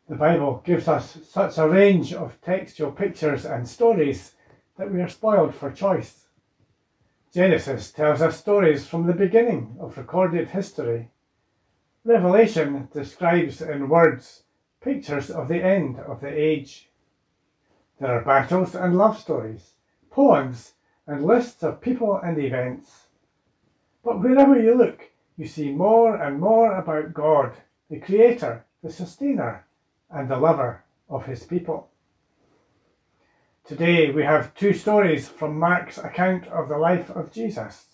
The Bible gives us such a range of textual pictures and stories that we are spoiled for choice. Genesis tells us stories from the beginning of recorded history. Revelation describes in words pictures of the end of the age. There are battles and love stories, poems and lists of people and events. But wherever you look, you see more and more about God, the Creator, the Sustainer, and the Lover of His people. Today we have two stories from Mark's account of the life of Jesus.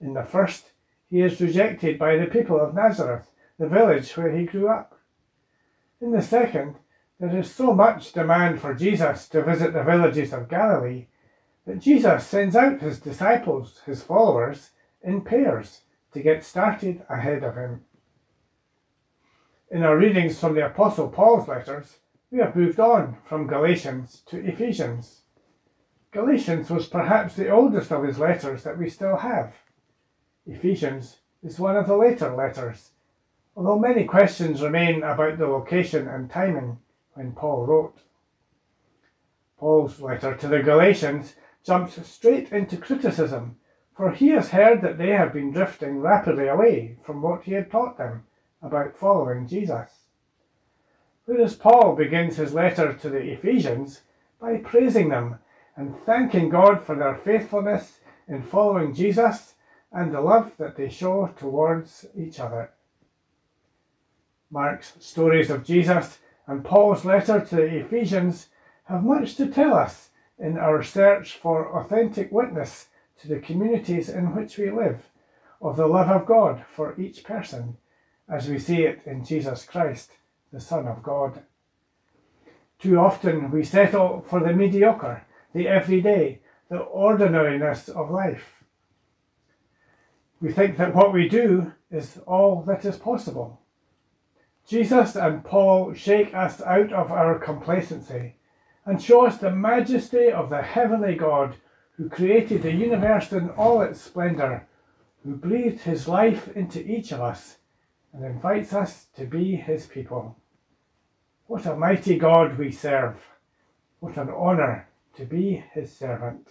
In the first, he is rejected by the people of Nazareth, the village where he grew up. In the second, there is so much demand for Jesus to visit the villages of Galilee that Jesus sends out his disciples, his followers, in pairs to get started ahead of him. In our readings from the Apostle Paul's letters, we have moved on from Galatians to Ephesians. Galatians was perhaps the oldest of his letters that we still have. Ephesians is one of the later letters, although many questions remain about the location and timing when Paul wrote. Paul's letter to the Galatians jumps straight into criticism, for he has heard that they have been drifting rapidly away from what he had taught them about following Jesus. Whereas Paul begins his letter to the Ephesians by praising them and thanking God for their faithfulness in following Jesus and the love that they show towards each other. Mark's stories of Jesus and Paul's letter to the Ephesians have much to tell us in our search for authentic witness to the communities in which we live, of the love of God for each person, as we see it in Jesus Christ, the Son of God. Too often we settle for the mediocre, the everyday, the ordinariness of life. We think that what we do is all that is possible. Jesus and Paul shake us out of our complacency and show us the majesty of the heavenly God who created the universe in all its splendour, who breathed his life into each of us and invites us to be his people. What a mighty God we serve. What an honour to be his servant.